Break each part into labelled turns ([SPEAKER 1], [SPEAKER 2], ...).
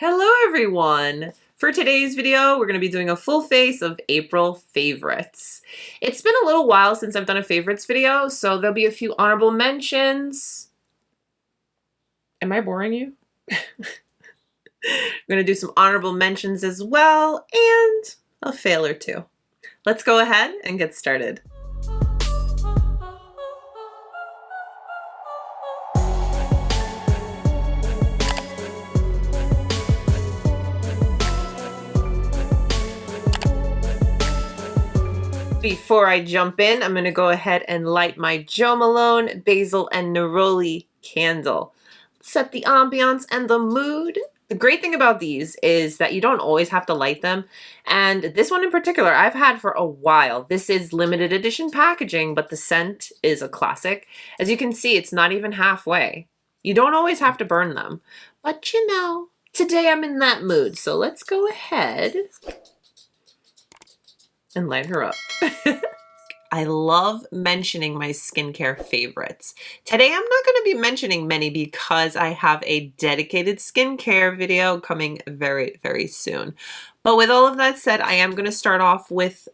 [SPEAKER 1] Hello everyone! For today's video, we're going to be doing a full face of April favorites. It's been a little while since I've done a favorites video, so there'll be a few honorable mentions. Am I boring you? I'm going to do some honorable mentions as well, and a fail or two. Let's go ahead and get started. Before I jump in, I'm going to go ahead and light my Jo Malone, Basil, and Neroli candle. Set the ambiance and the mood. The great thing about these is that you don't always have to light them. And this one in particular, I've had for a while. This is limited edition packaging, but the scent is a classic. As you can see, it's not even halfway. You don't always have to burn them. But you know, today I'm in that mood. So let's go ahead and light her up. I love mentioning my skincare favorites. Today I'm not going to be mentioning many because I have a dedicated skincare video coming very, very soon. But with all of that said, I am going to start off with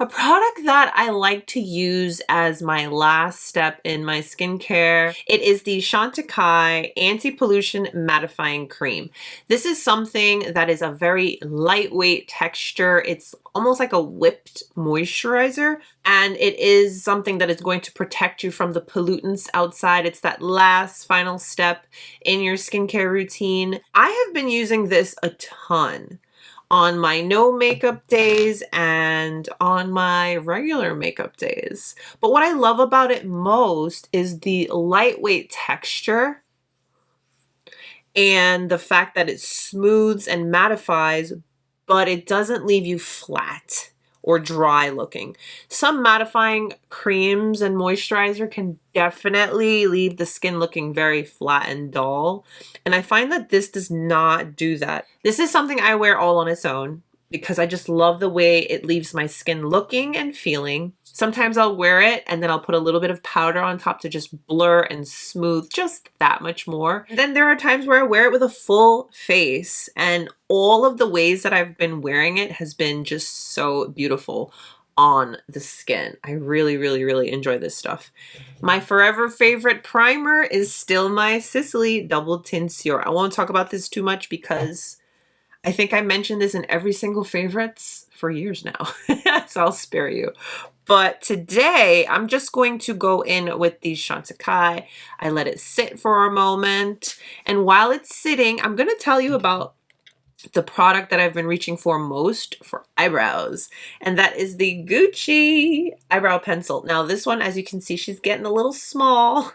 [SPEAKER 1] a product that I like to use as my last step in my skincare. It is the Chantecaille Anti-Pollution Mattifying Cream. This is something that is a very lightweight texture. It's almost like a whipped moisturizer, and it is something that is going to protect you from the pollutants outside. It's that last final step in your skincare routine. I have been using this a ton on my no makeup days and on my regular makeup days. But what I love about it most is the lightweight texture and the fact that it smooths and mattifies, but it doesn't leave you flat or dry looking. Some mattifying creams and moisturizer can definitely leave the skin looking very flat and dull. And I find that this does not do that. This is something I wear all on its own because I just love the way it leaves my skin looking and feeling. Sometimes I'll wear it and then I'll put a little bit of powder on top to just blur and smooth just that much more. Then there are times where I wear it with a full face, and all of the ways that I've been wearing it has been just so beautiful on the skin. I really, really, really enjoy this stuff. My forever favorite primer is still my Sisley Double Tenseur. I won't talk about this too much because I think I mentioned this in every single favorites for years now, so I'll spare you. But today, I'm just going to go in with the Chantecaille. I let it sit for a moment, and while it's sitting, I'm going to tell you about the product that I've been reaching for most for eyebrows, and that is the Gucci eyebrow pencil. Now, this one, as you can see, she's getting a little small.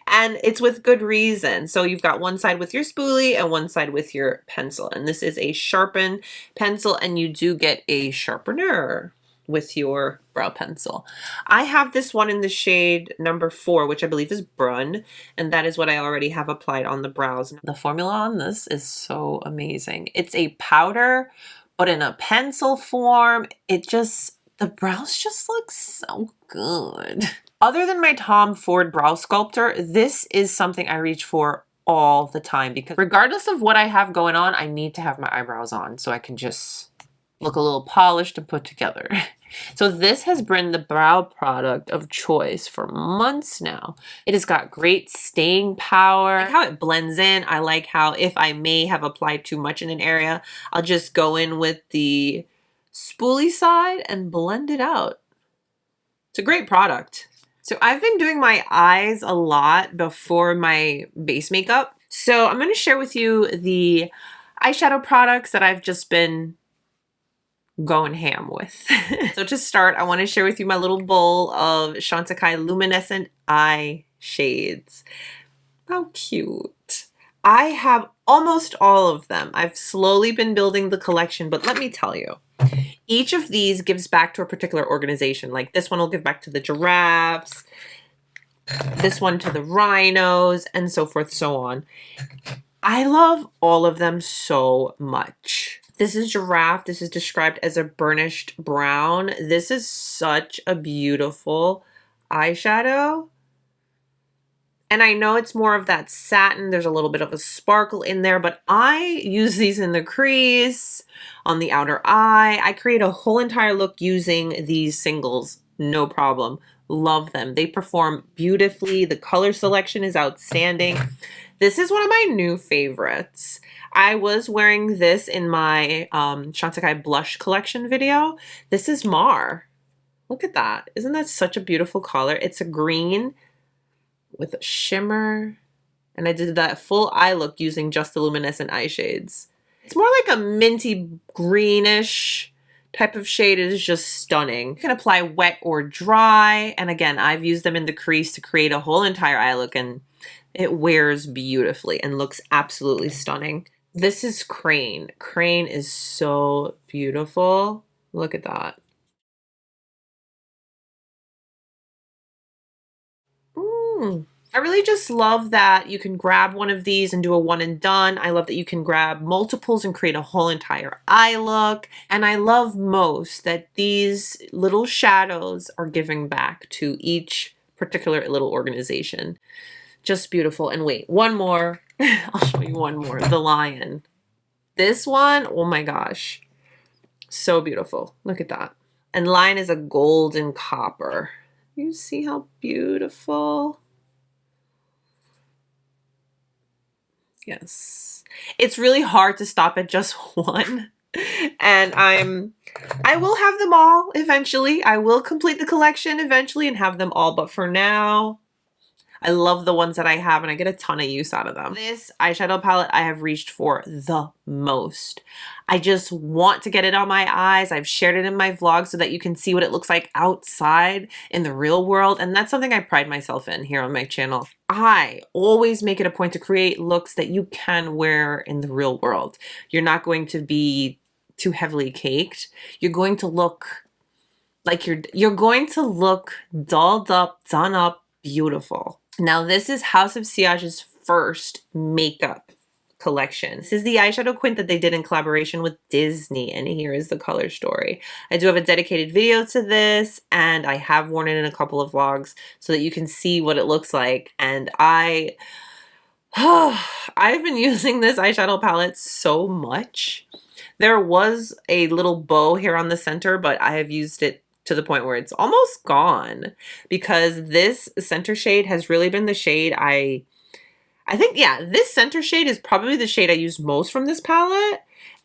[SPEAKER 1] And it's with good reason. So you've got one side with your spoolie and one side with your pencil. And this is a sharpen pencil, and you do get a sharpener with your brow pencil. I have this one in the shade number 4, which I believe is Brun, and that is what I already have applied on the brows. The formula on this is so amazing. It's a powder, but in a pencil form. The brows just look so good. Other than my Tom Ford brow sculptor, this is something I reach for all the time because regardless of what I have going on, I need to have my eyebrows on so I can just look a little polished and put together. So this has been the brow product of choice for months now. It has got great staying power. I like how it blends in. I like how if I may have applied too much in an area, I'll just go in with the spoolie side and blend it out. It's a great product. So I've been doing my eyes a lot before my base makeup. So I'm going to share with you the eyeshadow products that I've just been going ham with. So to start, I want to share with you my little bowl of Chantecaille Luminescent eye shades. How cute. I have almost all of them. I've slowly been building the collection, but let me tell you, each of these gives back to a particular organization. Like this one will give back to the giraffes, this one to the rhinos, and so forth, so on. I love all of them so much. This is giraffe. This is described as a burnished brown. This is such a beautiful eyeshadow. And I know it's more of that satin. There's a little bit of a sparkle in there, but I use these in the crease, on the outer eye. I create a whole entire look using these singles, no problem. Love them. They perform beautifully. The color selection is outstanding. This is one of my new favorites. I was wearing this in my Chantecaille blush collection video. This is Mar. Look at that. Isn't that such a beautiful color? It's a green with a shimmer. And I did that full eye look using just the luminescent eye shades. It's more like a minty greenish type of shade. It is just stunning. You can apply wet or dry. And again, I've used them in the crease to create a whole entire eye look, and it wears beautifully and looks absolutely stunning. This is Crayon. Crayon is so beautiful. Look at that. I really just love that you can grab one of these and do a one and done. I love that you can grab multiples and create a whole entire eye look. And I love most that these little shadows are giving back to each particular little organization. Just beautiful. And wait, one more. I'll show you one more. The lion. This one, oh my gosh. So beautiful. Look at that. And lion is a golden copper. You see how beautiful? Yes. It's really hard to stop at just one. And I will have them all eventually. I will complete the collection eventually and have them all. But for now, I love the ones that I have and I get a ton of use out of them. This eyeshadow palette I have reached for the most. I just want to get it on my eyes. I've shared it in my vlog so that you can see what it looks like outside in the real world. And that's something I pride myself in here on my channel. I always make it a point to create looks that you can wear in the real world. You're not going to be too heavily caked. You're going to look like you're going to look dolled up, done up, beautiful. Now this is House of Sillage's first makeup collection. This is the eyeshadow quint that they did in collaboration with Disney, and here is the color story. I do have a dedicated video to this, and I have worn it in a couple of vlogs so that you can see what it looks like. And I've been using this eyeshadow palette so much. There was a little bow here on the center, but I have used it to the point where it's almost gone because this center shade has really been the shade I think, yeah, this center shade is probably the shade I use most from this palette,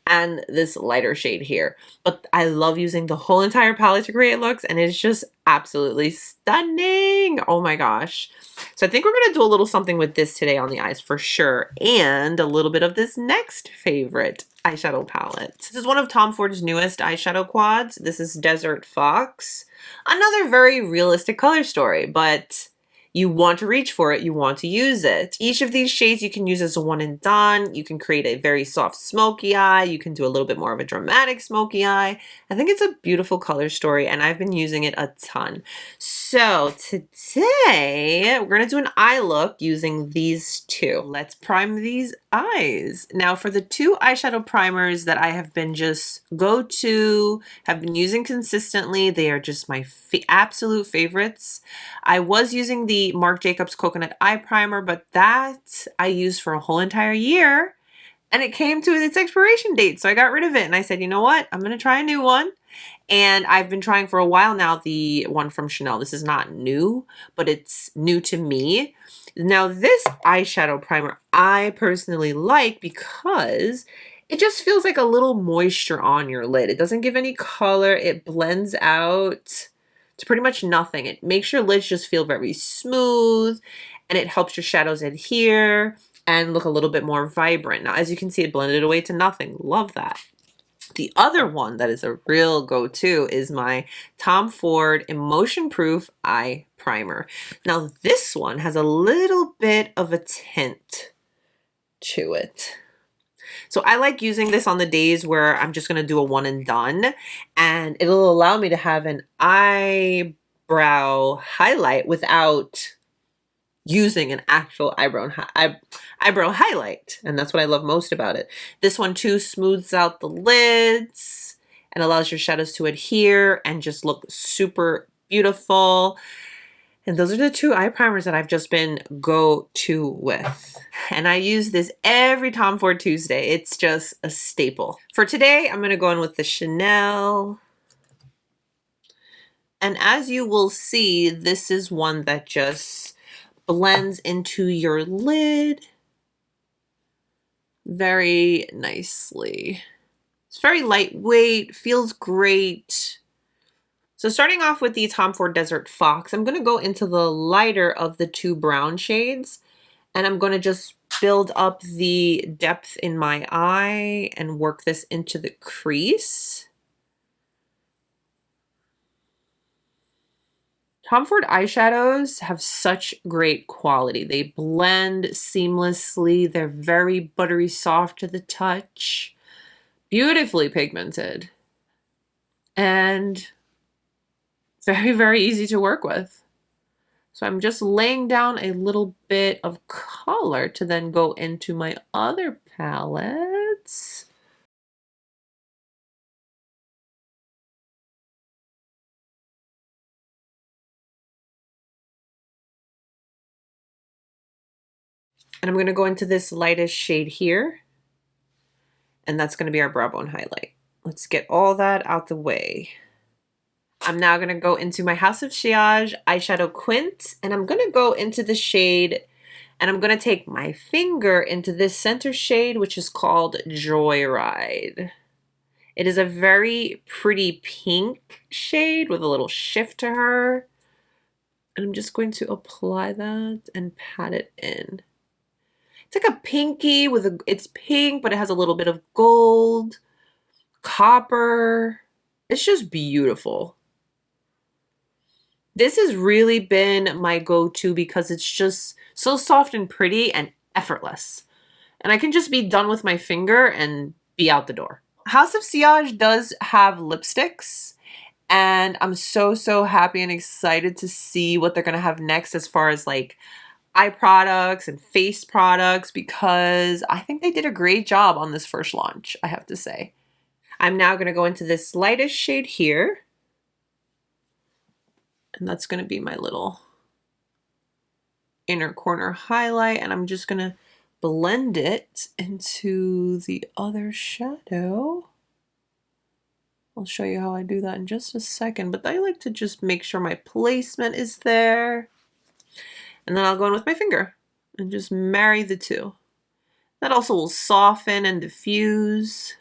[SPEAKER 1] and this lighter shade here. But I love using the whole entire palette to create looks, and it's just absolutely stunning. Oh my gosh. So I think we're going to do a little something with this today on the eyes for sure, and a little bit of this next favorite eyeshadow palette. This is one of Tom Ford's newest eyeshadow quads. This is Desert Fox. Another very realistic color story, but you want to reach for it, you want to use it. Each of these shades you can use as a one and done. You can create a very soft smoky eye. You can do a little bit more of a dramatic smoky eye. I think it's a beautiful color story and I've been using it a ton. So today we're going to do an eye look using these two. Let's prime these eyes. Now for the two eyeshadow primers that I have been just have been using consistently, they are just my absolute favorites. I was using the Marc Jacobs Coconut Eye Primer, but that I used for a whole entire year and it came to its expiration date. So I got rid of it and I said, you know what? I'm going to try a new one. And I've been trying for a while now the one from Chanel. This is not new, but it's new to me. Now this eyeshadow primer I personally like because it just feels like a little moisture on your lid. It doesn't give any color. It blends out to pretty much nothing. It makes your lids just feel very smooth and it helps your shadows adhere and look a little bit more vibrant. Now, as you can see, it blended away to nothing. Love that. The other one that is a real go-to is my Tom Ford Emotionproof Eye Primer. Now, this one has a little bit of a tint to it. So I like using this on the days where I'm just going to do a one and done, and it'll allow me to have an eyebrow highlight without using an actual eyebrow highlight. And that's what I love most about it. This one too smooths out the lids and allows your shadows to adhere and just look super beautiful. And those are the two eye primers that I've just been go-to with. And I use this every Tom Ford Tuesday. It's just a staple. For today, I'm going to go in with the Chanel. And as you will see, this is one that just blends into your lid very nicely. It's very lightweight, feels great. So starting off with the Tom Ford Desert Fox, I'm going to go into the lighter of the two brown shades, and I'm going to just build up the depth in my eye and work this into the crease. Tom Ford eyeshadows have such great quality. They blend seamlessly. They're very buttery soft to the touch, beautifully pigmented, and very, very easy to work with. So I'm just laying down a little bit of color to then go into my other palettes. And I'm going to go into this lightest shade here. And that's going to be our brow bone highlight. Let's get all that out the way. I'm now going to go into my House of Sillage eyeshadow quint, and I'm going to go into the shade, and I'm going to take my finger into this center shade, which is called Joyride. It is a very pretty pink shade with a little shift to her. And I'm just going to apply that and pat it in. It's like a pinky with it's pink, but it has a little bit of gold, copper. It's just beautiful. This has really been my go-to because it's just so soft and pretty and effortless. And I can just be done with my finger and be out the door. House of Sillage does have lipsticks, and I'm so happy and excited to see what they're gonna have next as far as like eye products and face products, because I think they did a great job on this first launch, I have to say. I'm now gonna go into this lightest shade here. And that's going to be my little inner corner highlight. And I'm just going to blend it into the other shadow. I'll show you how I do that in just a second. But I like to just make sure my placement is there. And then I'll go in with my finger and just marry the two. That also will soften and diffuse.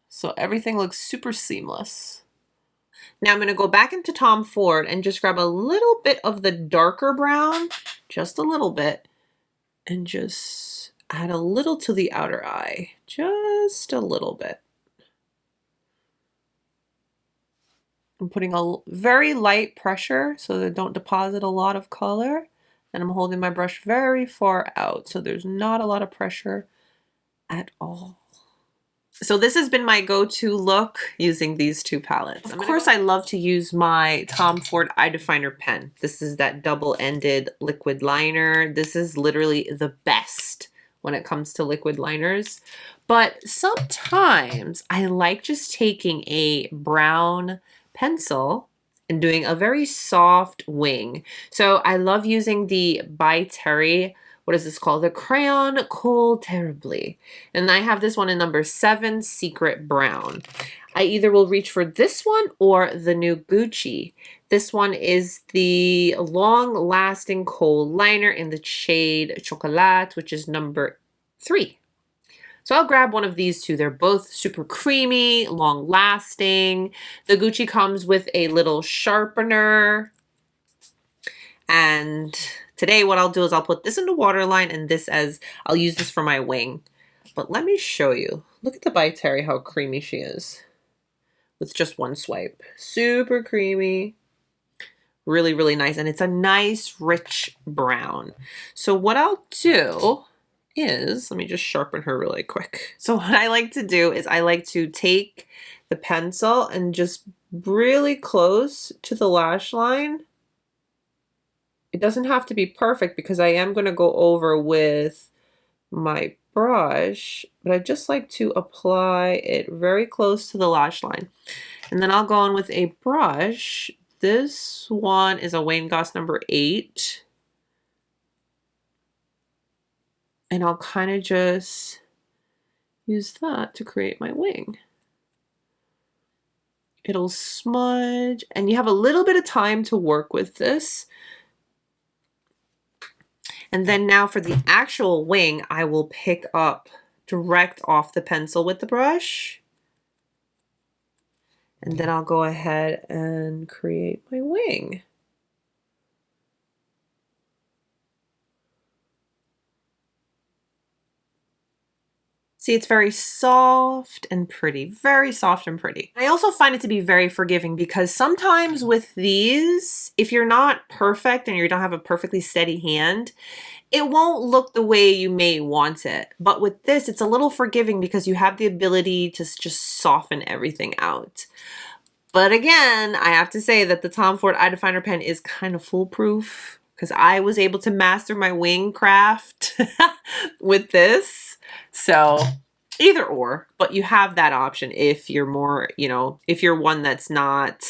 [SPEAKER 1] So everything looks super seamless. Now I'm going to go back into Tom Ford and just grab a little bit of the darker brown, just a little bit, and just add a little to the outer eye, just a little bit. I'm putting a very light pressure so that I don't deposit a lot of color, and I'm holding my brush very far out so there's not a lot of pressure at all. So this has been my go-to look using these two palettes. Of course, I love to use my Tom Ford Eye Definer pen. This is that double-ended liquid liner. This is literally the best when it comes to liquid liners. But sometimes I like just taking a brown pencil and doing a very soft wing. So I love using the by Terry, what is this called? The Crayon Khol Terrybly. And I have this one in number 7, Secret Brown. I either will reach for this one or the new Gucci. This one is the long-lasting kohl liner in the shade Chocolat, which is number 3. So I'll grab one of these two. They're both super creamy, long-lasting. The Gucci comes with a little sharpener. And today what I'll do is I'll put this into waterline and this as, I'll use this for my wing. But let me show you. Look at the By Terry, how creamy she is. With just one swipe. Super creamy. Really, really nice. And it's a nice, rich brown. So what I'll do is, let me just sharpen her really quick. So what I like to do is I like to take the pencil and just really close to the lash line. It doesn't have to be perfect because I am going to go over with my brush, but I just like to apply it very close to the lash line. And then I'll go on with a brush this one is a Wayne Goss number 8. And I'll kind of just use that to create my wing. It'll smudge, and you have a little bit of time to work with this. And then now for the actual wing, I will pick up direct off the pencil with the brush. And then I'll go ahead and create my wing. See, it's very soft and pretty, very soft and pretty. I also find it to be very forgiving because sometimes with these, if you're not perfect and you don't have a perfectly steady hand, it won't look the way you may want it. But with this, it's a little forgiving because you have the ability to just soften everything out. But again, I have to say that the Tom Ford Eye Definer pen is kind of foolproof because I was able to master my wing craft with this. So either or, but you have that option if you're more, you know, if you're one that's not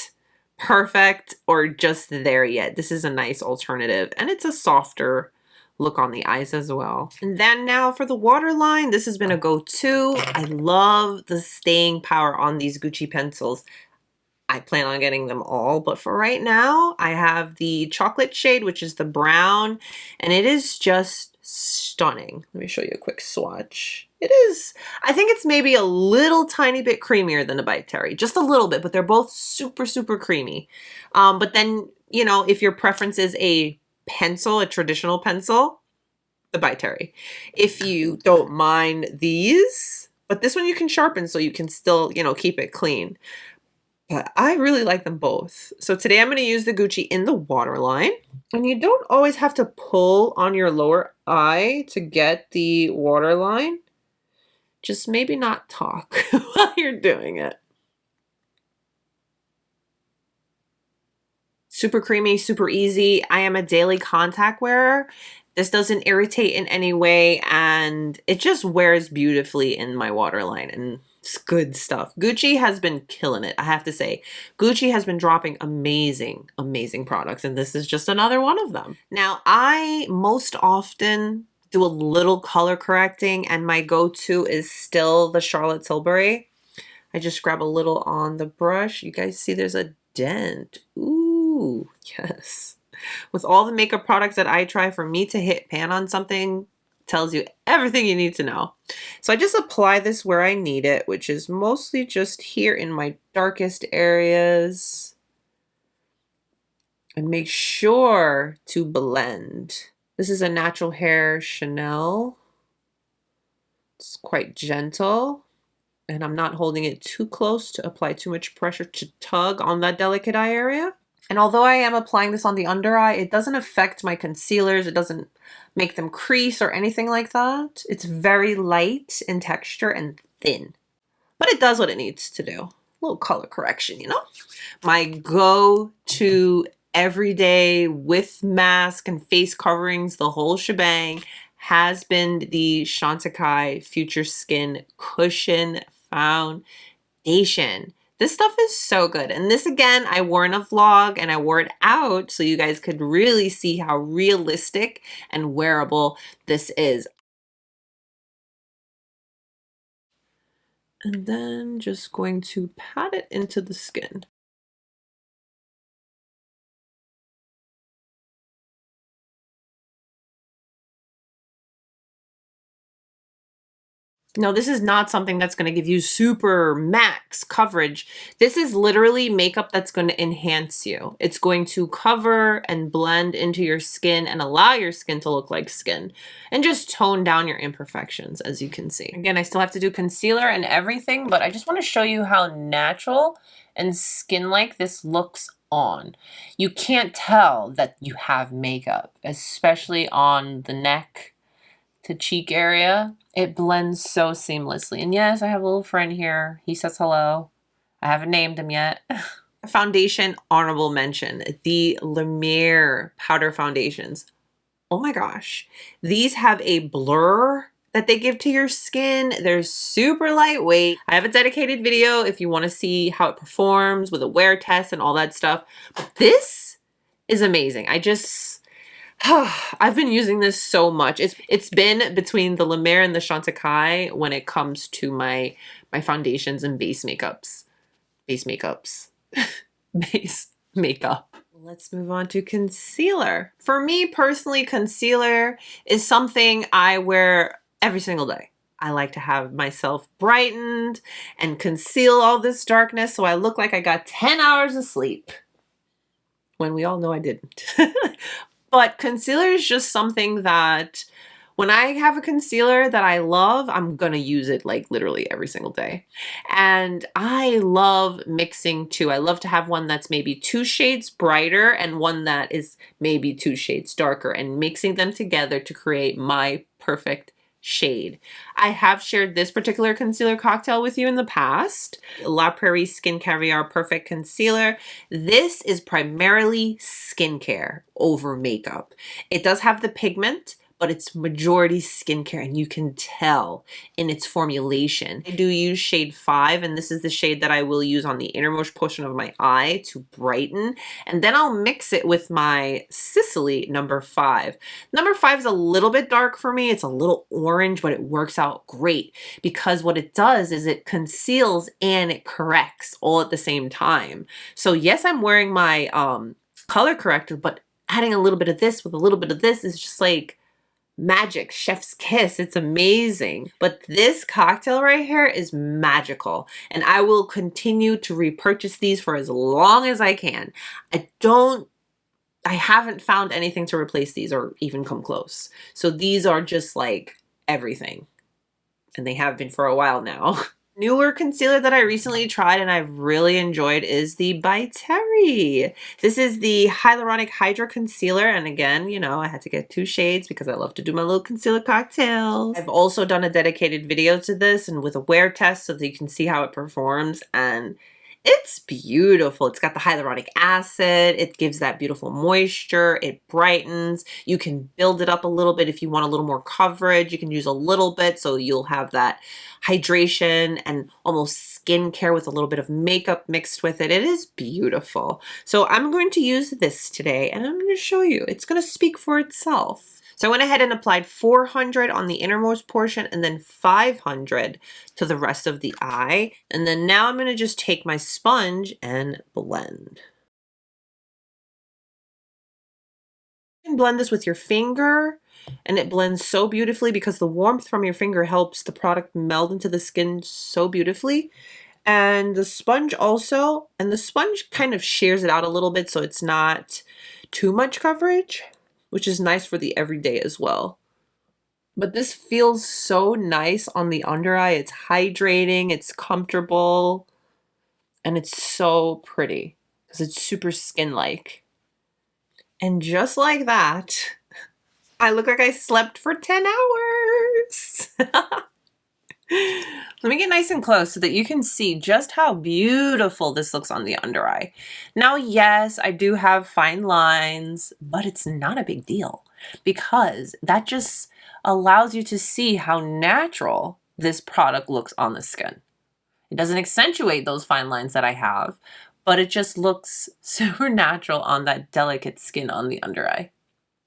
[SPEAKER 1] perfect or just there yet. This is a nice alternative, and it's a softer look on the eyes as well. And then now for the waterline, this has been a go-to. I love the staying power on these Gucci pencils. I plan on getting them all, but for right now, I have the chocolate shade, which is the brown, and it is just stunning. Let me show you a quick swatch. It is, I think it's maybe a little tiny bit creamier than the By Terry, just a little bit, but they're both super, super creamy. But then, you know, if your preference is a pencil, a traditional pencil, the By Terry. If you don't mind these, but this one you can sharpen so you can still, you know, keep it clean. But I really like them both. So today I'm going to use the Gucci in the waterline. And you don't always have to pull on your lower eye to get the waterline. Just maybe not talk while you're doing it. Super creamy, super easy. I am a daily contact wearer. This doesn't irritate in any way, and it just wears beautifully in my waterline, and it's good stuff. Gucci has been killing it, I have to say. Gucci has been dropping amazing, amazing products, and this is just another one of them. Now, I most often do a little color correcting, and my go-to is still the Charlotte Tilbury. I just grab a little on the brush. You guys see there's a dent. Ooh, yes. With all the makeup products that I try, for me to hit pan on something tells you everything you need to know. So I just apply this where I need it, which is mostly just here in my darkest areas. And make sure to blend. This is a natural hair Chanel. It's quite gentle. And I'm not holding it too close to apply too much pressure to tug on that delicate eye area. And although I am applying this on the under eye, it doesn't affect my concealers. It doesn't make them crease or anything like that. It's very light in texture and thin. But it does what it needs to do. A little color correction, you know? My go-to everyday with mask and face coverings, the whole shebang, has been the Chantecaille Future Skin Cushion Foundation. This stuff is so good. And this, again, I wore in a vlog and I wore it out so you guys could really see how realistic and wearable this is. And then just going to pat it into the skin. No, this is not something that's going to give you super max coverage. This is literally makeup that's going to enhance you. It's going to cover and blend into your skin and allow your skin to look like skin and just tone down your imperfections, as you can see. Again, I still have to do concealer and everything, but I just want to show you how natural and skin-like this looks on. You can't tell that you have makeup, especially on the neck to cheek area. It blends so seamlessly. And yes, I have a little friend here. He says hello. I haven't named him yet. Foundation, honorable mention. The Lumiere powder foundations. Oh my gosh. These have a blur that they give to your skin. They're super lightweight. I have a dedicated video if you want to see how it performs with a wear test and all that stuff. But this is amazing. I've been using this so much. It's been between the La Mer and the Chantecaille when it comes to my foundations and base makeups. Base makeup. Let's move on to concealer. For me personally, concealer is something I wear every single day. I like to have myself brightened and conceal all this darkness so I look like I got 10 hours of sleep. When we all know I didn't. But concealer is just something that when I have a concealer that I love, I'm gonna use it like literally every single day. And I love mixing too. I love to have one that's maybe 2 shades brighter and one that is maybe 2 shades darker, and mixing them together to create my perfect shade. I have shared this particular concealer cocktail with you in the past. La Prairie Skin Caviar Perfect Concealer. This is primarily skincare over makeup. It does have the pigment, but it's majority skincare, and you can tell in its formulation. I do use shade 5, and this is the shade that I will use on the innermost portion of my eye to brighten, and then I'll mix it with my Sisley number 5. Number 5 is a little bit dark for me. It's a little orange, but it works out great because what it does is it conceals and it corrects all at the same time. So yes, I'm wearing my color corrector, but adding a little bit of this with a little bit of this is just like magic, chef's kiss. It's amazing. But this cocktail right here is magical, and I will continue to repurchase these for as long as I can. I haven't found anything to replace these or even come close. So these are just like everything, and they have been for a while now. Newer concealer that I recently tried and I've really enjoyed is the by Terry. This is the Hyaluronic Hydra Concealer, and again, you know, I had to get 2 shades because I love to do my little concealer cocktails. I've also done a dedicated video to this and with a wear test so that you can see how it performs, and it's beautiful. It's got the hyaluronic acid. It gives that beautiful moisture. It brightens. You can build it up a little bit if you want a little more coverage. You can use a little bit so you'll have that hydration and almost skincare with a little bit of makeup mixed with it. It is beautiful. So I'm going to use this today and I'm going to show you. It's going to speak for itself. So I went ahead and applied 400 on the innermost portion and then 500 to the rest of the eye. And then now I'm going to just take my sponge and blend. You can blend this with your finger, and it blends so beautifully because the warmth from your finger helps the product meld into the skin so beautifully. And the sponge also, and the sponge kind of shears it out a little bit so it's not too much coverage, which is nice for the everyday as well. But this feels so nice on the under eye. It's hydrating, it's comfortable, and it's so pretty because it's super skin-like. And just like that, I look like I slept for 10 hours. Let me get nice and close so that you can see just how beautiful this looks on the under eye. Now, yes, I do have fine lines, but it's not a big deal because that just allows you to see how natural this product looks on the skin. It doesn't accentuate those fine lines that I have, but it just looks super natural on that delicate skin on the under eye.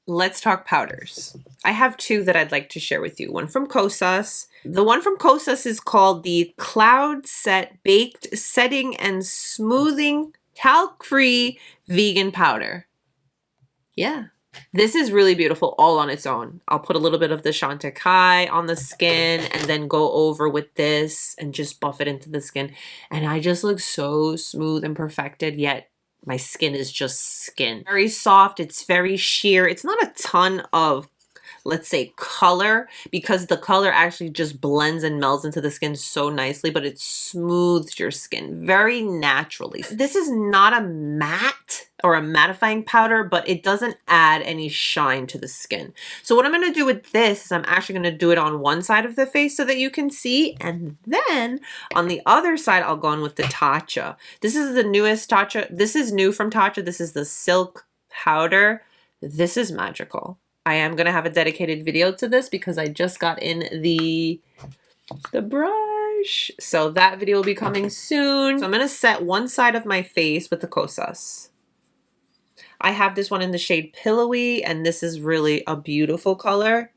[SPEAKER 1] Let's talk powders. I have 2 that I'd like to share with you. One from Kosas. The one from Kosas is called the Cloud Set Baked Setting and Smoothing Talc-Free Vegan Powder. Yeah. This is really beautiful all on its own. I'll put a little bit of the Chantecaille on the skin and then go over with this and just buff it into the skin. And I just look so smooth and perfected, yet my skin is just skin. Very soft. It's very sheer. It's not a ton of, let's say, color, because the color actually just blends and melds into the skin so nicely, but it smooths your skin very naturally. This is not a matte or a mattifying powder, but it doesn't add any shine to the skin. So what I'm going to do with this is I'm actually going to do it on one side of the face so that you can see, and then on the other side I'll go in with the Tatcha. This is the newest Tatcha. This is new from Tatcha. This is the Silk powder. This is magical. I am going to have a dedicated video to this because I just got in the brush. So that video will be coming soon. So I'm going to set one side of my face with the Kosas. I have this one in the shade Pillowy, and this is really a beautiful color.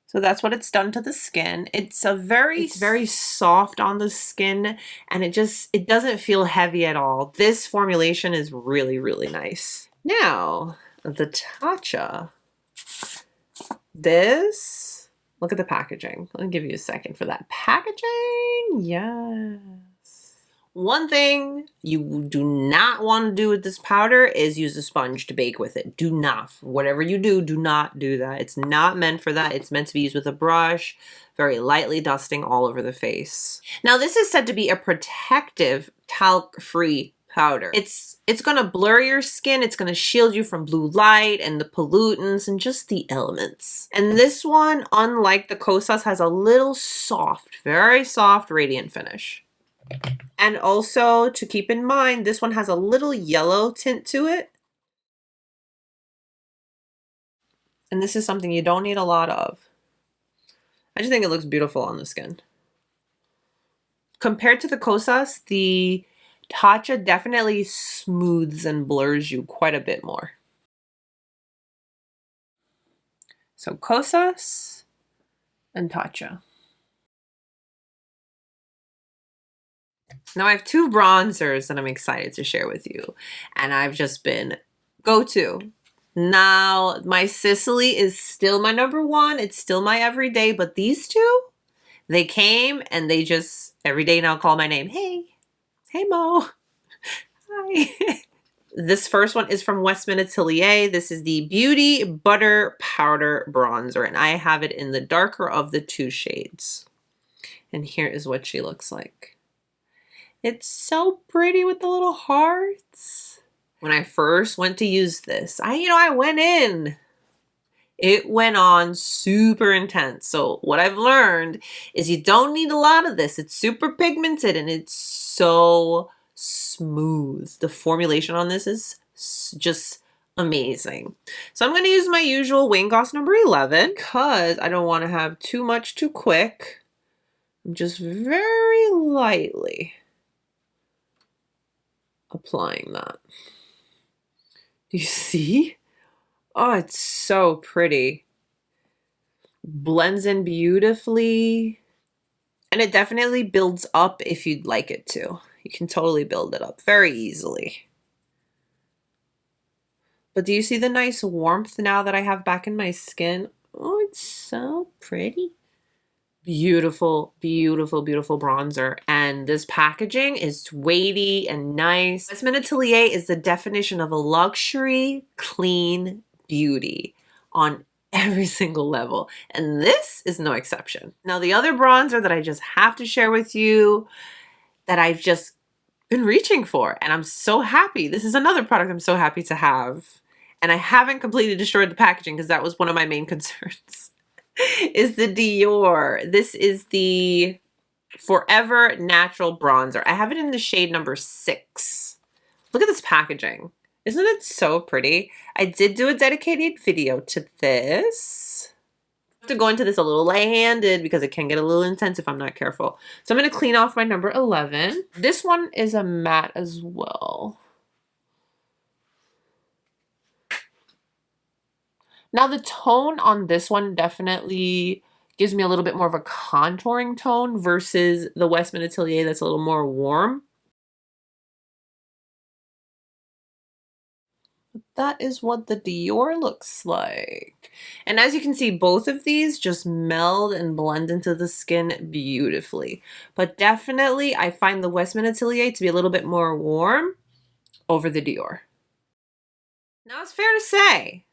[SPEAKER 1] So that's what it's done to the skin. It's very soft on the skin, and it doesn't feel heavy at all. This formulation is really, really nice. Now, the Tatcha. This, look at the packaging. Let me give you a second for that packaging. Yes. One thing you do not want to do with this powder is use a sponge to bake with it. Do not. Whatever you do, do not do that. It's not meant for that. It's meant to be used with a brush, very lightly dusting all over the face. Now, this is said to be a protective talc-free powder. It's going to blur your skin. It's going to shield you from blue light and the pollutants and just the elements. And this one, unlike the Kosas, has a little soft, very soft, radiant finish. And also, to keep in mind, this one has a little yellow tint to it. And this is something you don't need a lot of. I just think it looks beautiful on the skin. Compared to the Kosas, the Tatcha definitely smooths and blurs you quite a bit more. So Kosas and Tatcha. Now I have two bronzers that I'm excited to share with you, and I've just been go-to. Now my Sisley is still my number one. It's still my everyday, but these two, they came and they just every day now call my name. Hey Mo. Hi. This first one is from Westman Atelier. This is the Beauty Butter Powder Bronzer, and I have it in the darker of the two shades. And here is what she looks like. It's so pretty with the little hearts. When I first went to use this, I went in. It went on super intense. So what I've learned is you don't need a lot of this. It's super pigmented and it's so smooth. The formulation on this is just amazing. So I'm going to use my usual Wayne Goss number 11 because I don't want to have too much too quick. I'm just very lightly applying that. Do you see? Oh, it's so pretty. Blends in beautifully. And it definitely builds up if you'd like it to. You can totally build it up very easily. But do you see the nice warmth now that I have back in my skin? Oh, it's so pretty. Beautiful, beautiful, beautiful bronzer. And this packaging is weighty and nice. Westman Atelier is the definition of a luxury, clean beauty on every single level. And this is no exception. Now, the other bronzer that I just have to share with you that I've just been reaching for, and I'm so happy. This is another product I'm so happy to have. And I haven't completely destroyed the packaging because that was one of my main concerns. Is the Dior. This is the Forever Natural Bronzer. I have it in the shade number 6. Look at this packaging. Isn't it so pretty? I did do a dedicated video to this. I have to go into this a little light-handed because it can get a little intense if I'm not careful. So I'm going to clean off my number 11. This one is a matte as well. Now the tone on this one definitely gives me a little bit more of a contouring tone versus the Westman Atelier that's a little more warm. That is what the Dior looks like. And as you can see, both of these just meld and blend into the skin beautifully. But definitely, I find the Westman Atelier to be a little bit more warm over the Dior. Now it's fair to say,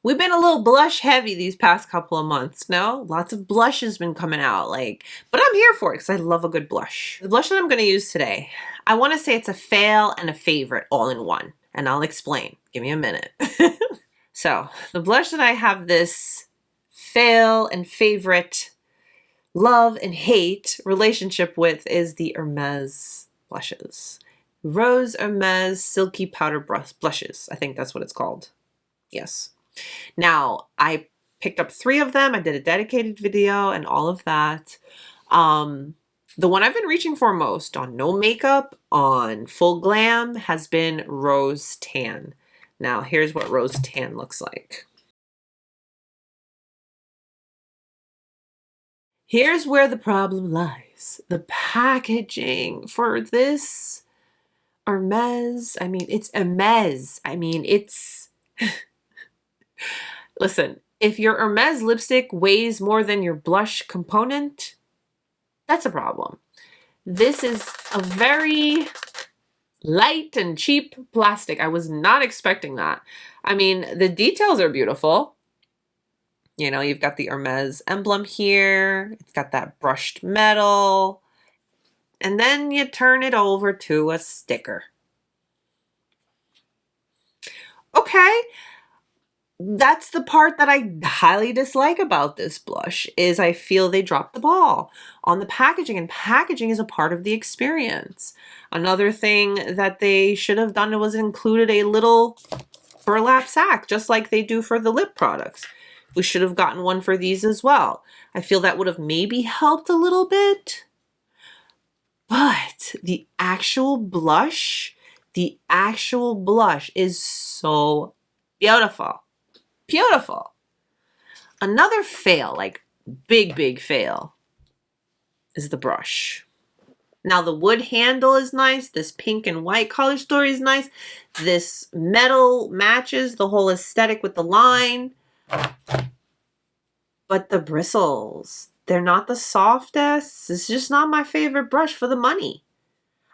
[SPEAKER 1] we've been a little blush heavy these past couple of months, no? Lots of blush has been coming out, but I'm here for it because I love a good blush. The blush that I'm going to use today, I want to say it's a fail and a favorite all in one, and I'll explain. Give me a minute. So, the blush that I have this fail and favorite love and hate relationship with is the Hermès blushes. Rose Hermès Silky Powder Blushes. I think that's what it's called. Yes. Now, I picked up 3 of them. I did a dedicated video and all of that. The one I've been reaching for most on no makeup, on full glam, has been Rose Tan. Now, here's what Rose Tan looks like. Here's where the problem lies. The packaging for this Hermès, I mean, it's Hermès. I mean, it's... Listen, if your Hermès lipstick weighs more than your blush component, that's a problem. This is a very light and cheap plastic. I was not expecting that. I mean, the details are beautiful. You know, you've got the Hermès emblem here. It's got that brushed metal. And then you turn it over to a sticker. Okay. That's the part that I highly dislike about this blush, is I feel they dropped the ball on the packaging, and packaging is a part of the experience. Another thing that they should have done was included a little burlap sack, just like they do for the lip products. We should have gotten one for these as well. I feel that would have maybe helped a little bit. But the actual blush is so beautiful. Beautiful. Another fail, like big fail, is the brush. Now the wood handle is nice. This pink and white color story is nice. This metal matches the whole aesthetic with the line. But the bristles, they're not the softest. It's just not my favorite brush for the money.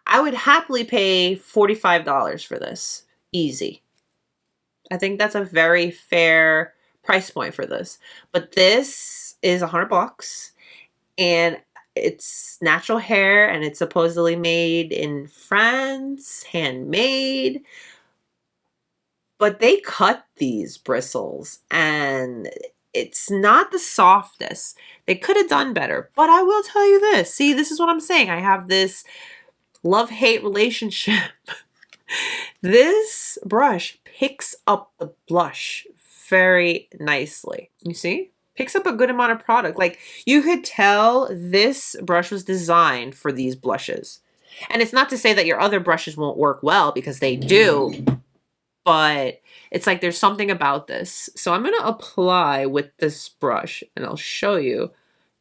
[SPEAKER 1] I would happily pay $45 for this. Easy. I think that's a very fair price point for this. But this is $100 and it's natural hair and it's supposedly made in France, handmade. But they cut these bristles and it's not the softest. They could have done better. But I will tell you this. See, this is what I'm saying. I have this love-hate relationship. This brush picks up the blush very nicely. You see? Picks up a good amount of product. Like, you could tell this brush was designed for these blushes. And it's not to say that your other brushes won't work well, because they do. But it's like there's something about this. So I'm going to apply with this brush and I'll show you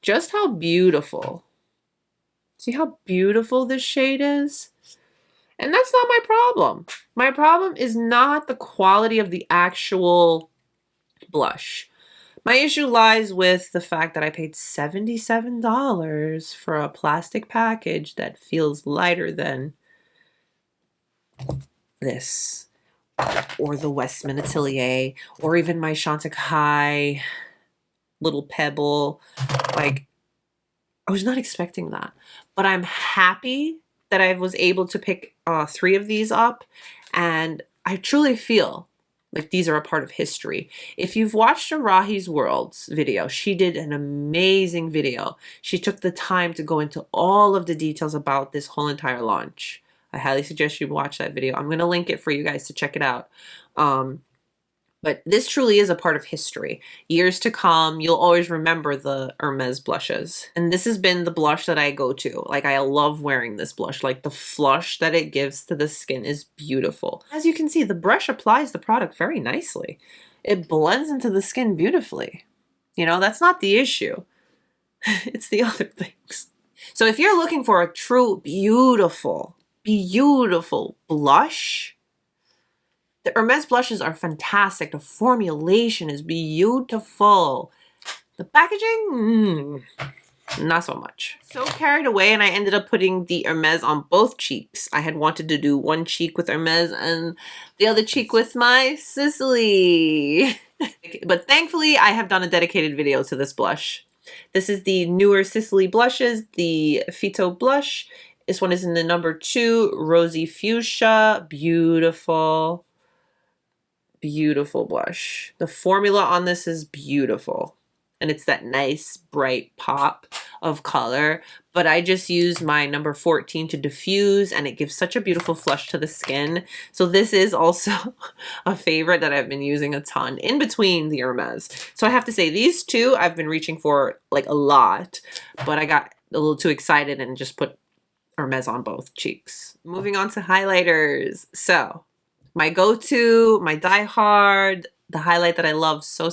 [SPEAKER 1] just how beautiful. See how beautiful this shade is? And that's not my problem. My problem is not the quality of the actual blush. My issue lies with the fact that I paid $77 for a plastic package that feels lighter than this, or the Westman Atelier, or even my Chantecaille little pebble. Like, I was not expecting that. But I'm happy that I was able to pick 3 of these up, and I truly feel like these are a part of history. If you've watched Arahi's Worlds video, she did an amazing video. She took the time to go into all of the details about this whole entire launch. I highly suggest you watch that video. I'm going to link it for you guys to check it out. But this truly is a part of history. Years to come, you'll always remember the Hermès blushes. And this has been the blush that I go to. Like, I love wearing this blush. Like, the flush that it gives to the skin is beautiful. As you can see, the brush applies the product very nicely. It blends into the skin beautifully. You know, that's not the issue. It's the other things. So if you're looking for a true beautiful blush, the Hermès blushes are fantastic. The formulation is beautiful. The packaging, not so much. So carried away, and I ended up putting the Hermès on both cheeks. I had wanted to do one cheek with Hermès and the other cheek with my Sisley. But thankfully, I have done a dedicated video to this blush. This is the newer Sisley blushes, the Phyto-Blush. This one is in the number 2, Rosy Fuchsia. Beautiful. Beautiful blush. The formula on this is beautiful. And it's that nice, bright pop of color, but I just use my number 14 to diffuse, and it gives such a beautiful flush to the skin. So this is also a favorite that I've been using a ton in between the Hermès. So I have to say these two I've been reaching for like a lot, but I got a little too excited and just put Hermès on both cheeks. Moving on to highlighters. So my go-to, my die-hard, the highlight that I love so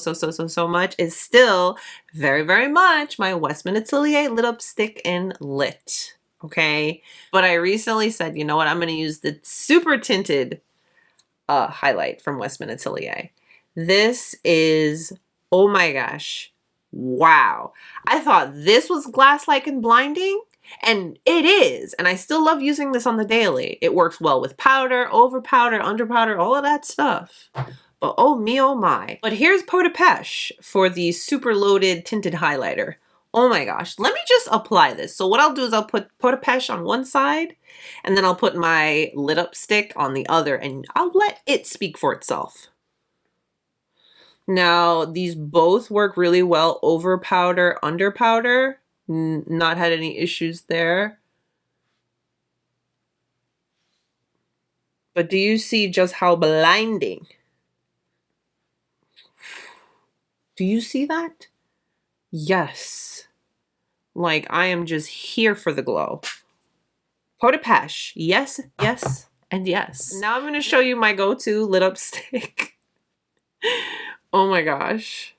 [SPEAKER 1] much is still very much my Westman Atelier Lit Up Stick in Lit. Okay, but I recently said, you know what, I'm going to use the super tinted highlight from Westman Atelier. This is, oh my gosh, wow. I thought this was glass-like and blinding, and it is, and I still love using this on the daily. It works well with powder, over powder, under powder, all of that stuff. But oh me, oh my. But here's Pot de Pêche for the super loaded tinted highlighter. Oh my gosh, let me just apply this. So what I'll do is I'll put Pot de Pêche on one side, and then I'll put my lit up stick on the other, and I'll let it speak for itself. Now, these both work really well over powder, under powder. Not had any issues there. But do you see just how blinding? Do you see that? Yes. Like, I am just here for the glow. Pot de Pêche. Yes, yes, and yes. Now I'm going to show you my go-to lit up stick. Oh my gosh.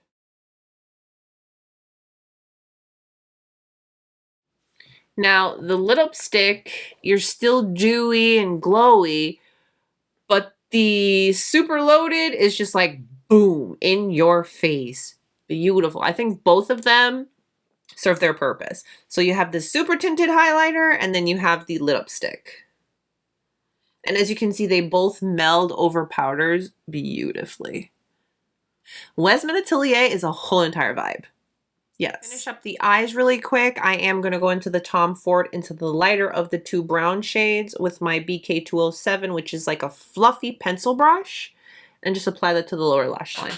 [SPEAKER 1] Now, the lit up stick, you're still dewy and glowy, but the super loaded is just like, boom, in your face. Beautiful. I think both of them serve their purpose. So you have the super tinted highlighter, and then you have the lit up stick. And as you can see, they both meld over powders beautifully. Westman Atelier is a whole entire vibe. Yes. Finish up the eyes really quick. I am going to go into the Tom Ford, into the lighter of the two brown shades with my BK207, which is like a fluffy pencil brush, and just apply that to the lower lash line.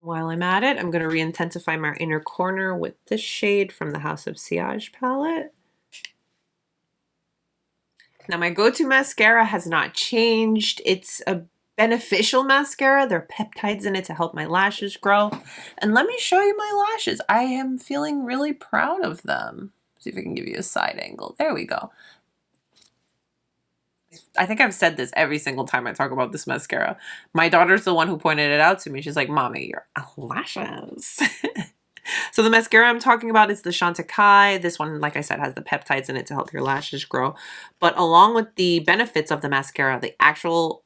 [SPEAKER 1] While I'm at it, I'm going to re-intensify my inner corner with this shade from the House of Sillage palette. Now, my go-to mascara has not changed. It's a beneficial mascara. There are peptides in it to help my lashes grow. And let me show you my lashes. I am feeling really proud of them. See if I can give you a side angle. There we go. I think I've said this every single time I talk about this mascara. My daughter's the one who pointed it out to me. She's like, Mommy, your lashes. So the mascara I'm talking about is the Chantecaille. This one, like I said, has the peptides in it to help your lashes grow. But along with the benefits of the mascara, the actual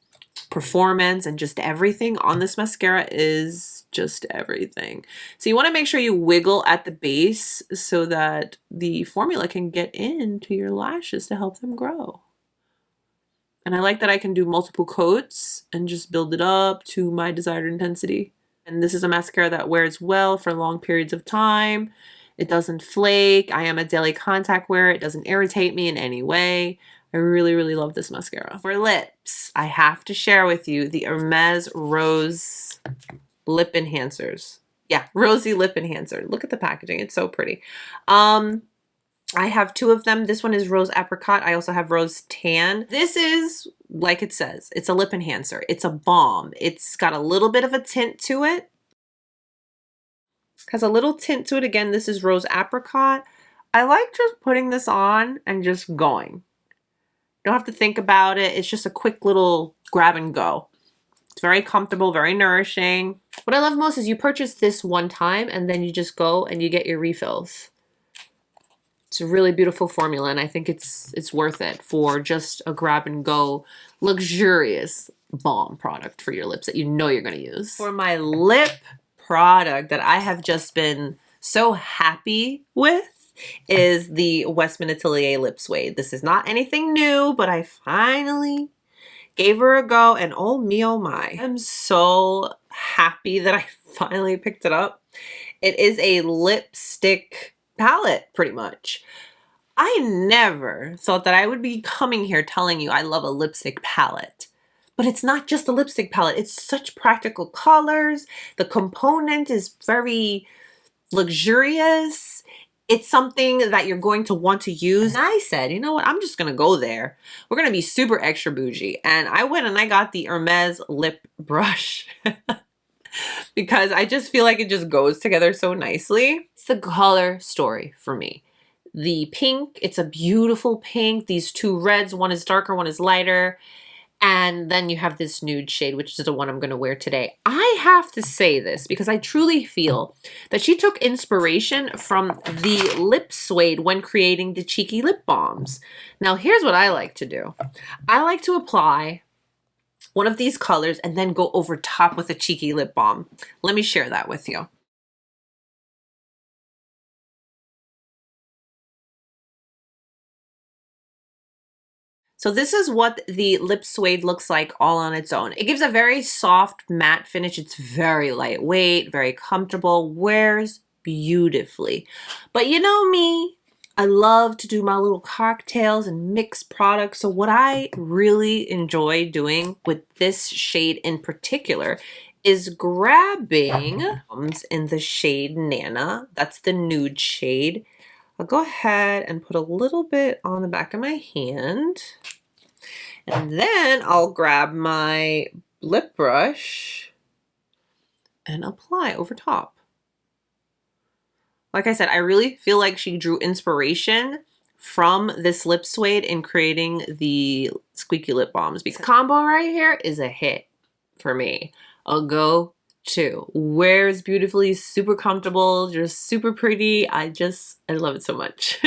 [SPEAKER 1] performance and just everything on this mascara is just everything. So you want to make sure you wiggle at the base so that the formula can get into your lashes to help them grow. And I like that I can do multiple coats and just build it up to my desired intensity. And this is a mascara that wears well for long periods of time. It doesn't flake. I am a daily contact wearer. It doesn't irritate me in any way. I really love this mascara. For lips, I have to share with you the Hermès Rose Lip Enhancers. Yeah, Rosy Lip Enhancer. Look at the packaging. It's so pretty. I have two of them. This one is Rose Apricot. I also have Rose Tan. This is, like it says, it's a lip enhancer. It's a balm. It's got a little bit of a tint to it. Has a little tint to it. Again, this is Rose Apricot. I like just putting this on and just going. Don't have to think about it. It's just a quick little grab and go. It's very comfortable, very nourishing. What I love most is you purchase this one time and then you just go and you get your refills. It's a really beautiful formula, and I think it's worth it for just a grab and go luxurious balm product for your lips that you know you're going to use. For my lip product that I have just been so happy with is the Westman Atelier Lip Suede. This is not anything new, but I finally gave her a go, and oh me, oh my. I'm so happy that I finally picked it up. It is a lipstick palette, pretty much. I never thought that I would be coming here telling you I love a lipstick palette. but it's not just a lipstick palette. It's such practical colors. The component is very luxurious. It's something that you're going to want to use. And I said, you know what? I'm just going to go there. We're going to be super extra bougie. And I went and I got the Hermès Lip Brush because I just feel like it just goes together so nicely. It's the color story for me. The pink, it's a beautiful pink. These two reds, one is darker, one is lighter. And then you have this nude shade, which is the one I'm going to wear today. I have to say this because I truly feel that she took inspiration from the lip suede when creating the cheeky lip balms. Now, here's what I like to do. I like to apply one of these colors and then go over top with a cheeky lip balm. Let me share that with you. So this is what the lip suede looks like all on its own. It gives a very soft matte finish. It's very lightweight, very comfortable, wears beautifully. But you know me, I love to do my little cocktails and mix products. So what I really enjoy doing with this shade in particular is grabbing in the shade Nana. That's the nude shade. I'll go ahead and put a little bit on the back of my hand. And then I'll grab my lip brush and apply over top. Like I said, I really feel like she drew inspiration from this lip suede in creating the squeaky lip balms. Because combo right here is a hit for me. A go-to. Wears beautifully, super comfortable, just super pretty. I love it so much.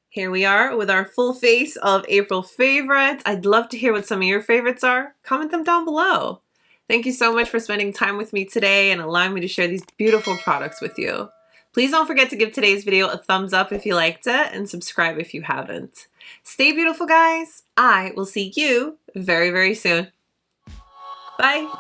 [SPEAKER 1] Here we are with our full face of April favorites. I'd love to hear what some of your favorites are. Comment them down below. Thank you so much for spending time with me today and allowing me to share these beautiful products with you. Please don't forget to give today's video a thumbs up if you liked it and subscribe if you haven't. Stay beautiful, guys. I will see you very, very soon. Bye.